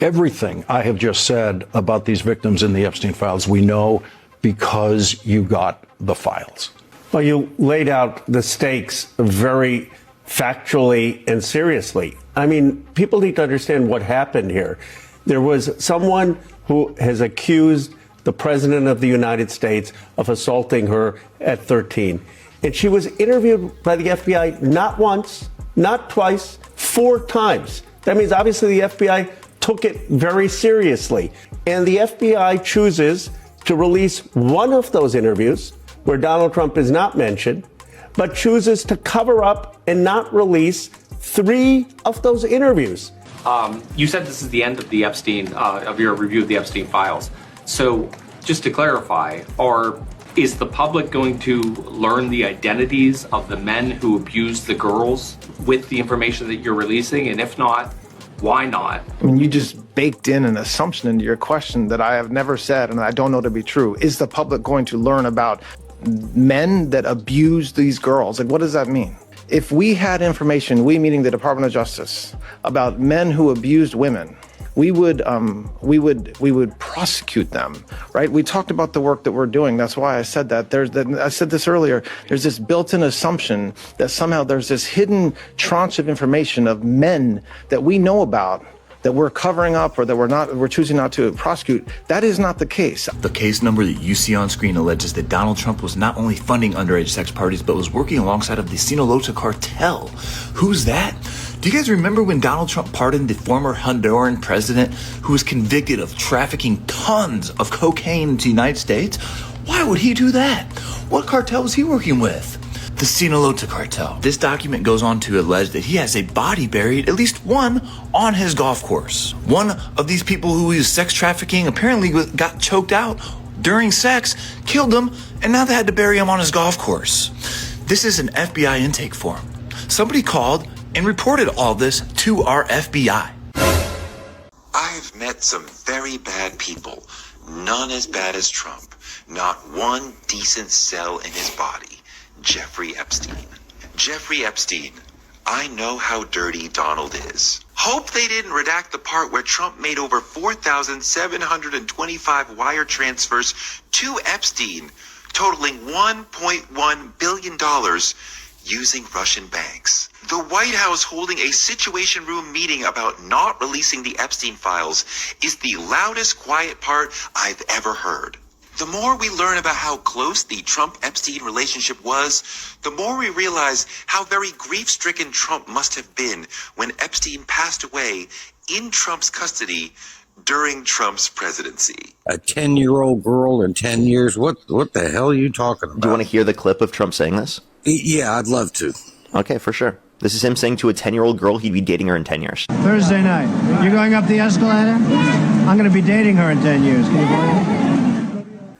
Everything I have just said about these victims in the Epstein files, we know because you got the files. Well, you laid out the stakes very factually and seriously. I mean, people need to understand what happened here. There was someone who has accused the President of the United States of assaulting her at 13. And she was interviewed by the FBI not once, not twice, 4 times. That means obviously the FBI took it very seriously. And the FBI chooses to release one of those interviews where Donald Trump is not mentioned, but chooses to cover up and not release 3 of those interviews. You said this is the end of the Epstein, of your review of the Epstein files. So just to clarify, is the public going to learn the identities of the men who abused the girls with the information that you're releasing? And if not, why not? I mean, you just baked in an assumption into your question that I have never said and I don't know to be true. Is the public going to learn about men that abuse these girls? Like, what does that mean? If we had information, we meaning the Department of Justice, about men who abused women, we would prosecute them, right? We talked about the work that we're doing. That's why I said that. I said this earlier. There's this built-in assumption that somehow there's this hidden tranche of information of men that we know about that we're covering up or that we're choosing not to prosecute. That is not the case. The case number that you see on screen alleges that Donald Trump was not only funding underage sex parties, but was working alongside of the Sinaloa cartel. Who's that? Do you guys remember when Donald Trump pardoned the former Honduran president who was convicted of trafficking tons of cocaine into the United States? Why would he do that? What cartel was he working with? The Sinaloa cartel. This document goes on to allege that he has a body buried, at least one, on his golf course. One of these people who he was sex trafficking apparently got choked out during sex, killed him, and now they had to bury him on his golf course. This is an FBI intake form. Somebody called and reported all this to our FBI. I've met some very bad people, none as bad as Trump. Not one decent cell in his body. Jeffrey Epstein. Jeffrey Epstein. I know how dirty Donald is. Hope they didn't redact the part where Trump made over 4,725 wire transfers to Epstein, totaling $1.1 billion using Russian banks. The White House holding a Situation Room meeting about not releasing the Epstein files is the loudest quiet part I've ever heard. The more we learn about how close the Trump-Epstein relationship was, the more we realize how very grief-stricken Trump must have been when Epstein passed away in Trump's custody during Trump's presidency. A 10-year-old girl in 10 years? What the hell are you talking about? Do you want to hear the clip of Trump saying this? Yeah, I'd love to. Okay, for sure. This is him saying to a 10-year-old girl he'd be dating her in 10 years. Thursday night. You're going up the escalator? I'm going to be dating her in 10 years. Can you believe it?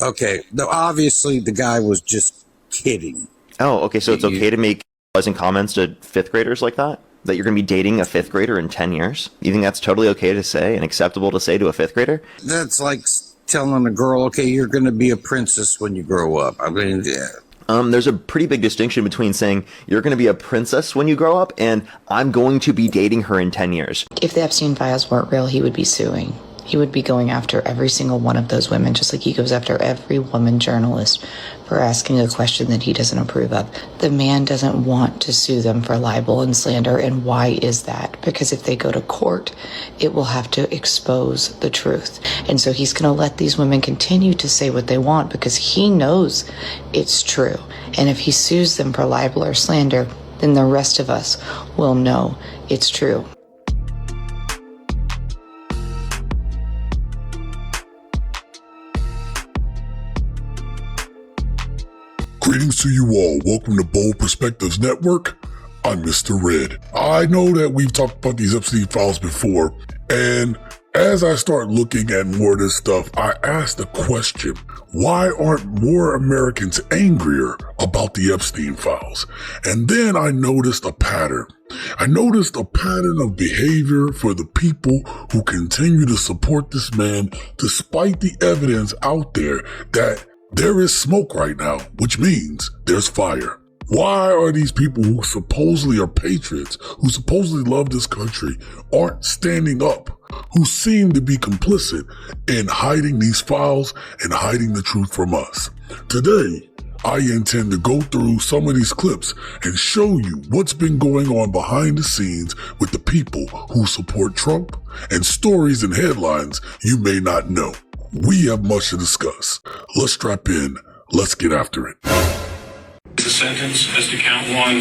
Okay, obviously the guy was just kidding. Oh, okay, so it's okay to make pleasant comments to 5th graders like that? That you're going to be dating a 5th grader in 10 years? You think that's totally okay to say and acceptable to say to a 5th grader? That's like telling a girl, okay, you're going to be a princess when you grow up. I mean, yeah. There's a pretty big distinction between saying you're going to be a princess when you grow up and I'm going to be dating her in 10 years. If the Epstein files weren't real, he would be suing. He would be going after every single one of those women, just like he goes after every woman journalist for asking a question that he doesn't approve of. The man doesn't want to sue them for libel and slander. And why is that? Because if they go to court, it will have to expose the truth. And so he's going to let these women continue to say what they want because he knows it's true. And if he sues them for libel or slander, then the rest of us will know it's true. Greetings to you all. Welcome to Bold Perspectives Network. I'm Mr. Red. I know that we've talked about these Epstein files before, and as I start looking at more of this stuff, I ask the question, why aren't more Americans angrier about the Epstein files? And then I noticed a pattern. I noticed a pattern of behavior for the people who continue to support this man despite the evidence out there that there is smoke right now, which means there's fire. Why are these people who supposedly are patriots, who supposedly love this country, aren't standing up, who seem to be complicit in hiding these files and hiding the truth from us? Today, I intend to go through some of these clips and show you what's been going on behind the scenes with the people who support Trump and stories and headlines you may not know. We have much to discuss. Let's strap in. Let's get after it. The sentence as to count 1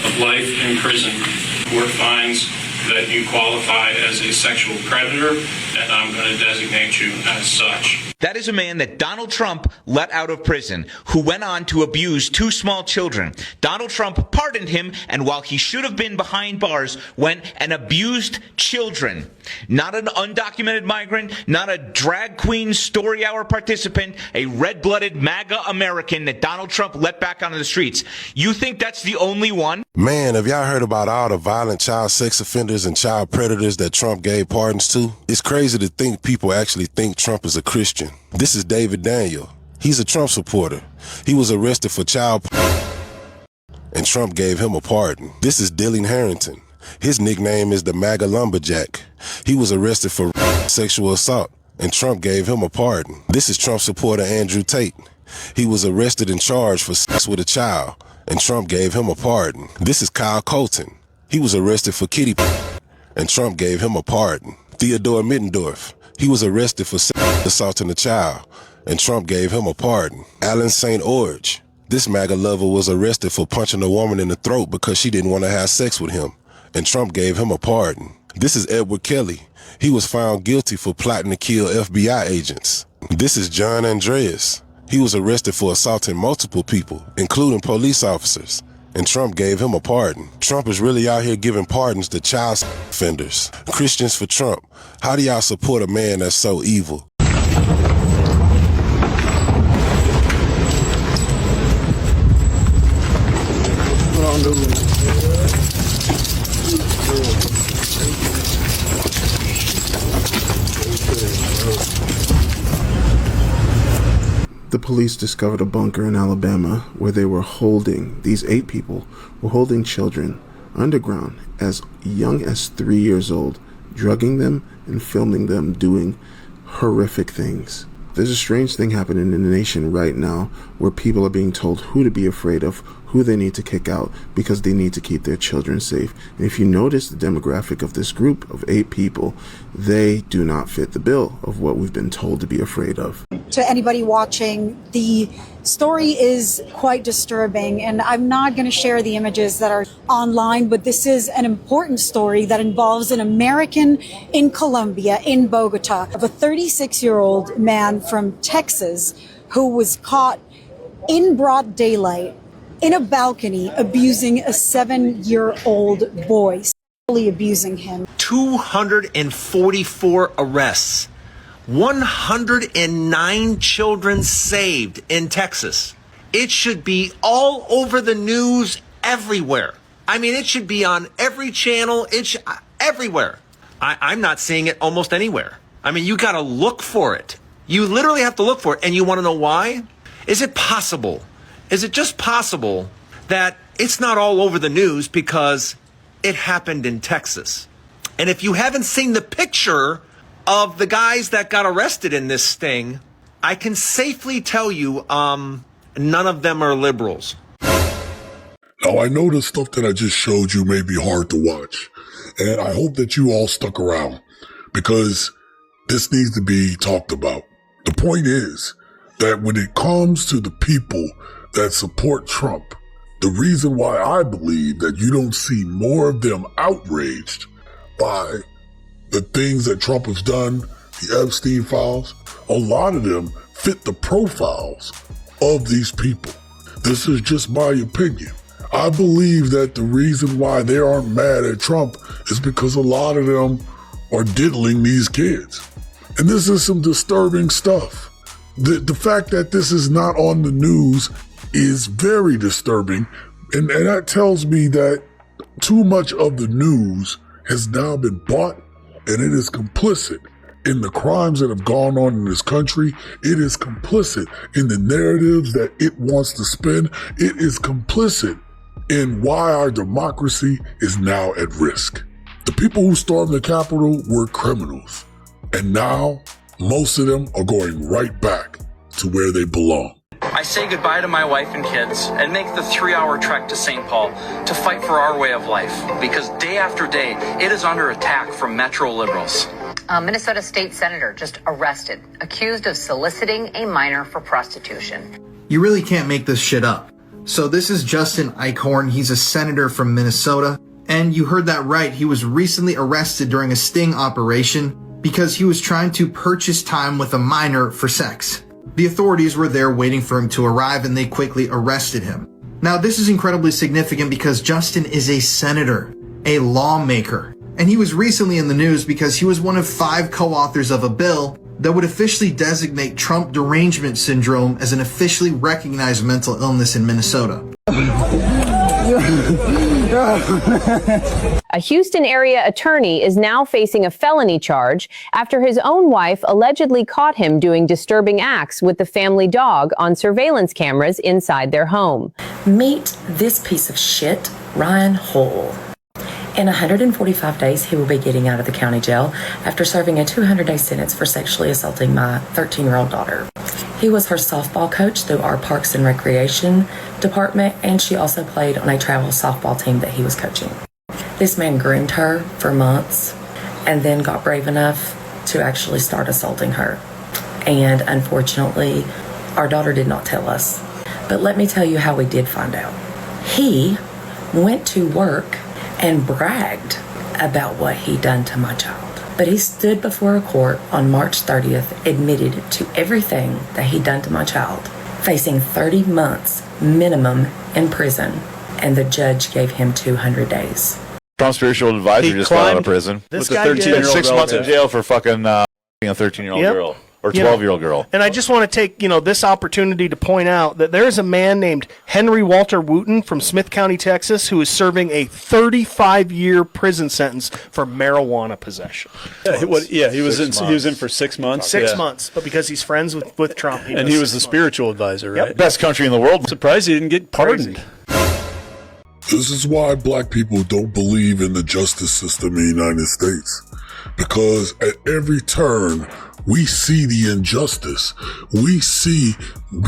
of life in prison. The court finds that you qualify as a sexual predator, and I'm going to designate you as such. That is a man that Donald Trump let out of prison, who went on to abuse 2 small children. Donald Trump pardoned him, and while he should have been behind bars, went and abused children. Not an undocumented migrant, not a drag queen story hour participant, a red-blooded MAGA American that Donald Trump let back onto the streets. You think that's the only one? Man, have y'all heard about all the violent child sex offenders and child predators that Trump gave pardons to? It's crazy to think people actually think Trump is a Christian. This is David Daniel. He's a Trump supporter. He was arrested for and Trump gave him a pardon. This is Dylan Harrington. His nickname is the MAGA Lumberjack. He was arrested for sexual assault, and Trump gave him a pardon. This is Trump supporter Andrew Tate. He was arrested and charged for sex with a child, and Trump gave him a pardon. This is Kyle Colton. He was arrested for kitty and Trump gave him a pardon. Theodore Mittendorf. He was arrested for assaulting a child, and Trump gave him a pardon. Alan St. Orge. This MAGA lover was arrested for punching a woman in the throat because she didn't want to have sex with him, and Trump gave him a pardon. This is Edward Kelly. He was found guilty for plotting to kill FBI agents. This is John Andreas. He was arrested for assaulting multiple people, including police officers, and Trump gave him a pardon. Trump is really out here giving pardons to child offenders. Christians for Trump. How do y'all support a man that's so evil? The police discovered a bunker in Alabama where they were holding, these 8 people were holding children underground as young as 3 years old, drugging them and filming them doing horrific things. There's a strange thing happening in the nation right now where people are being told who to be afraid of, who they need to kick out because they need to keep their children safe. And if you notice the demographic of this group of 8 people, they do not fit the bill of what we've been told to be afraid of. To anybody watching, the story is quite disturbing, and I'm not going to share the images that are online, but this is an important story that involves an American in Colombia, in Bogota, of a 36-year-old man from Texas who was caught in broad daylight in a balcony abusing a 7-year-old boy, sexually abusing him. 244 arrests. 109 children saved in Texas. It should be all over the news everywhere. I mean, it should be on every channel. Everywhere. I'm not seeing it almost anywhere. I mean, you got to look for it. You literally have to look for it. And you want to know why? Is it possible? Is it just possible that it's not all over the news because it happened in Texas? And if you haven't seen the picture of the guys that got arrested in this thing, I can safely tell you none of them are liberals. Now, I know the stuff that I just showed you may be hard to watch, and I hope that you all stuck around because this needs to be talked about. The point is that when it comes to the people that support Trump, the reason why I believe that you don't see more of them outraged by the things that Trump has done, the Epstein files, a lot of them fit the profiles of these people. This is just my opinion. I believe that the reason why they aren't mad at Trump is because a lot of them are diddling these kids. And this is some disturbing stuff. The fact that this is not on the news is very disturbing. And that tells me that too much of the news has now been bought and it is complicit in the crimes that have gone on in this country. It is complicit in the narratives that it wants to spin. It is complicit in why our democracy is now at risk. The people who stormed the Capitol were criminals, and now most of them are going right back to where they belong. I say goodbye to my wife and kids and make the 3-hour trek to St. Paul to fight for our way of life, because day after day, it is under attack from Metro liberals. A Minnesota state senator just arrested, accused of soliciting a minor for prostitution. You really can't make this shit up. So this is Justin Eichhorn. He's a senator from Minnesota. And you heard that right. He was recently arrested during a sting operation because he was trying to purchase time with a minor for sex. The authorities were there waiting for him to arrive, and they quickly arrested him. Now, this is incredibly significant because Justin is a senator, a lawmaker. And he was recently in the news because he was one of 5 co-authors of a bill that would officially designate Trump derangement syndrome as an officially recognized mental illness in Minnesota. A Houston area attorney is now facing a felony charge after his own wife allegedly caught him doing disturbing acts with the family dog on surveillance cameras inside their home. Meet this piece of shit, Ryan Hole. In 145 days, he will be getting out of the county jail after serving a 200-day sentence for sexually assaulting my 13-year-old daughter. He was her softball coach through our Parks and Recreation department, and she also played on a travel softball team that he was coaching. This man groomed her for months and then got brave enough to actually start assaulting her. And unfortunately, our daughter did not tell us. But let me tell you how we did find out. He went to work and bragged about what he'd done to my child. But he stood before a court on March 30th, admitted to everything that he'd done to my child, facing 30 months minimum in prison, and the judge gave him 200 days. Trump's spiritual advisor just got out of prison. This with guy a 13-year-old 6 months in jail for fucking a 13-year-old girl. Or 12-year-old girl. And I just want to take, this opportunity to point out that there's a man named Henry Walter Wooten from Smith County, Texas, who is serving a 35-year prison sentence for marijuana possession. He was in for 6 months. 6 months, but because he's friends with Trump. He was the spiritual advisor, right? Yep. Best country in the world. I'm surprised he didn't get pardoned. This is why black people don't believe in the justice system in the United States. Because at every turn, we see the injustice. We see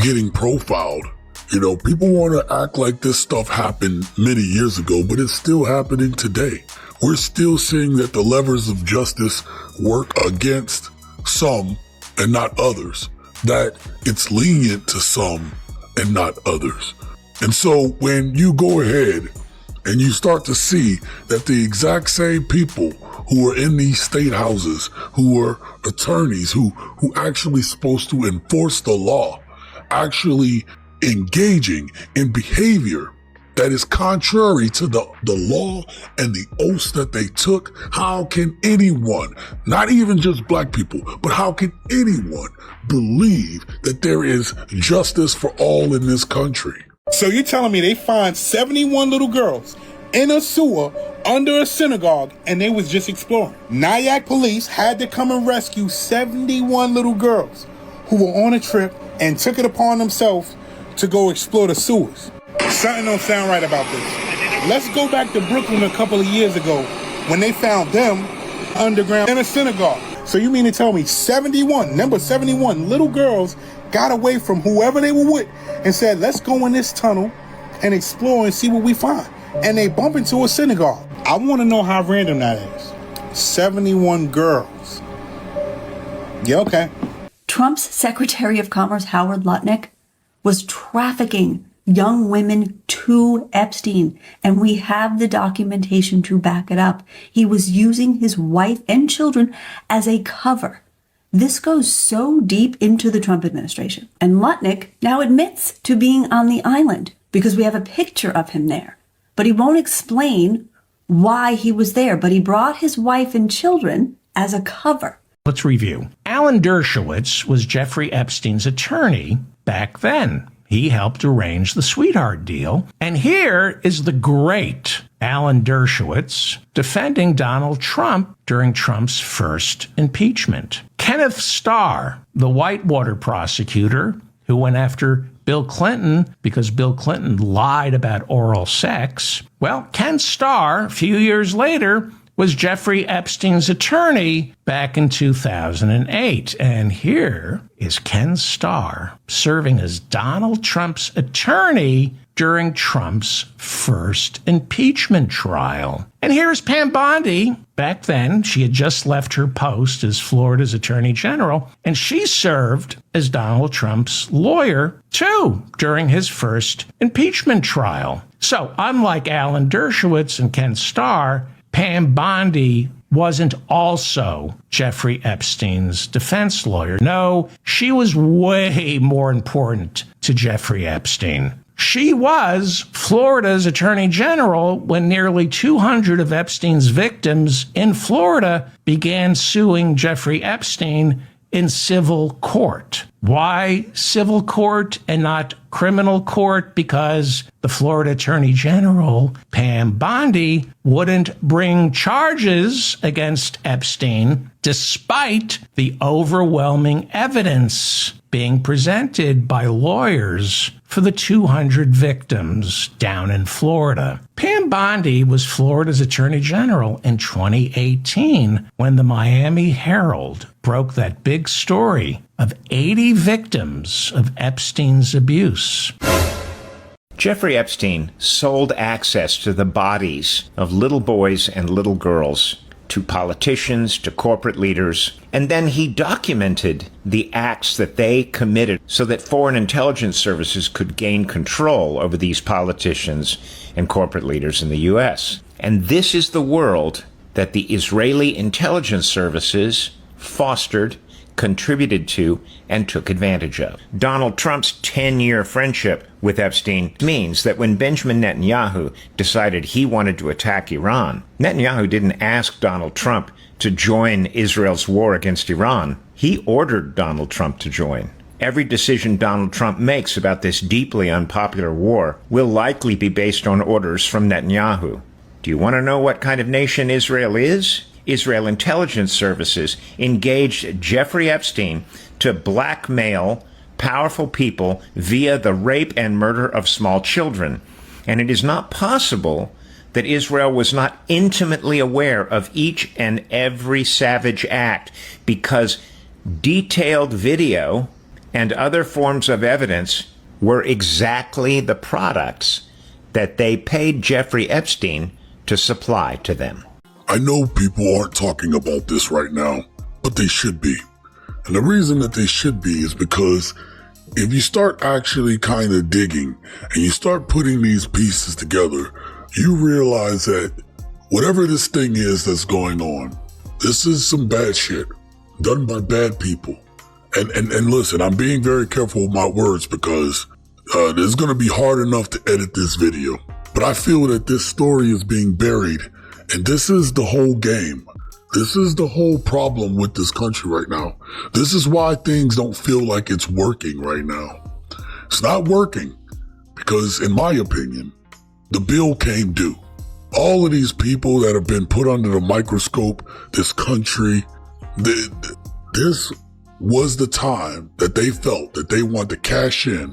getting profiled. People want to act like this stuff happened many years ago, but it's still happening today. We're still seeing that the levers of justice work against some and not others. That it's lenient to some and not others. And so when you go ahead and you start to see that the exact same people who are in these state houses, who are attorneys, who actually supposed to enforce the law, actually engaging in behavior that is contrary to the law and the oaths that they took, how can anyone, not even just black people, but how can anyone believe that there is justice for all in this country? So you're telling me they find 71 little girls in a sewer under a synagogue and they was just exploring? Nyack police had to come and rescue 71 little girls who were on a trip and took it upon themselves to go explore the sewers. Something don't sound right about this. Let's go back to Brooklyn a couple of years ago when they found them underground in a synagogue. So you mean to tell me 71 little girls got away from whoever they were with and said, let's go in this tunnel and explore and see what we find. And they bump into a synagogue. I want to know how random that is. 71 girls. Yeah, okay. Trump's Secretary of Commerce, Howard Lutnick, was trafficking young women to Epstein, and we have the documentation to back it up. He was using his wife and children as a cover. This goes so deep into the Trump administration. And Lutnick now admits to being on the island because we have a picture of him there. But he won't explain why he was there. But he brought his wife and children as a cover. Let's review. Alan Dershowitz was Jeffrey Epstein's attorney back then. He helped arrange the sweetheart deal. And here is the great Alan Dershowitz defending Donald Trump during Trump's first impeachment. Kenneth Starr, the Whitewater prosecutor, who went after Bill Clinton because Bill Clinton lied about oral sex. Well, Ken Starr, a few years later, was Jeffrey Epstein's attorney back in 2008. And here is Ken Starr serving as Donald Trump's attorney during Trump's first impeachment trial. And here's Pam Bondi. Back then, she had just left her post as Florida's Attorney General, and she served as Donald Trump's lawyer, too, during his first impeachment trial. So, unlike Alan Dershowitz and Ken Starr, Pam Bondi wasn't also Jeffrey Epstein's defense lawyer. No, she was way more important to Jeffrey Epstein. She was Florida's Attorney General when nearly 200 of Epstein's victims in Florida began suing Jeffrey Epstein in civil court. Why civil court and not criminal court? Because the Florida Attorney General, Pam Bondi, wouldn't bring charges against Epstein despite the overwhelming evidence being presented by lawyers for the 200 victims down in Florida. Pam Bondi was Florida's Attorney General in 2018 when the Miami Herald broke that big story of 80 victims of Epstein's abuse. Jeffrey Epstein sold access to the bodies of little boys and little girls to politicians, to corporate leaders, and then he documented the acts that they committed so that foreign intelligence services could gain control over these politicians and corporate leaders in the U.S. And this is the world that the Israeli intelligence services fostered, contributed to, and took advantage of. Donald Trump's 10-year friendship with Epstein means that when Benjamin Netanyahu decided he wanted to attack Iran, Netanyahu didn't ask Donald Trump to join Israel's war against Iran. He ordered Donald Trump to join. Every decision Donald Trump makes about this deeply unpopular war will likely be based on orders from Netanyahu. Do you want to know what kind of nation Israel is? Israel intelligence services engaged Jeffrey Epstein to blackmail powerful people via the rape and murder of small children. And it is not possible that Israel was not intimately aware of each and every savage act, because detailed video and other forms of evidence were exactly the products that they paid Jeffrey Epstein to supply to them. I know people aren't talking about this right now, but they should be. And the reason that they should be is because if you start actually kind of digging and you start putting these pieces together, you realize that whatever this thing is that's going on, this is some bad shit done by bad people. And listen, I'm being very careful with my words because it's going to be hard enough to edit this video. But I feel that this story is being buried. And this is the whole game. This is the whole problem with this country right now. This is why things don't feel like it's working right now. It's not working because, in my opinion, the bill came due. All of these people that have been put under the microscope, this country, this was the time that they felt that they wanted to cash in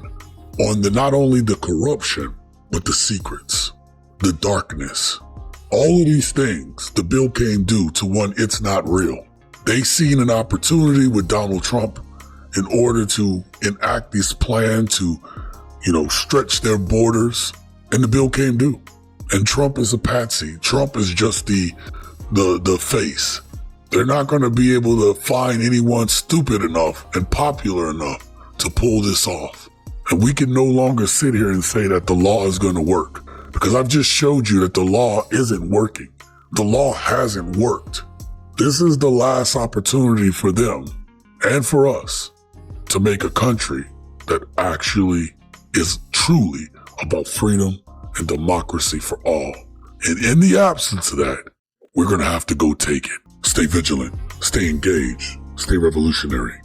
on not only the corruption, but the secrets, the darkness. All of these things, the bill came due to one, it's not real. They seen an opportunity with Donald Trump in order to enact this plan to, stretch their borders, and the bill came due. And Trump is a patsy. Trump is just the face. They're not going to be able to find anyone stupid enough and popular enough to pull this off. And we can no longer sit here and say that the law is going to work. Because I've just showed you that the law isn't working. The law hasn't worked. This is the last opportunity for them and for us to make a country that actually is truly about freedom and democracy for all. And in the absence of that, we're going to have to go take it. Stay vigilant, stay engaged, stay revolutionary.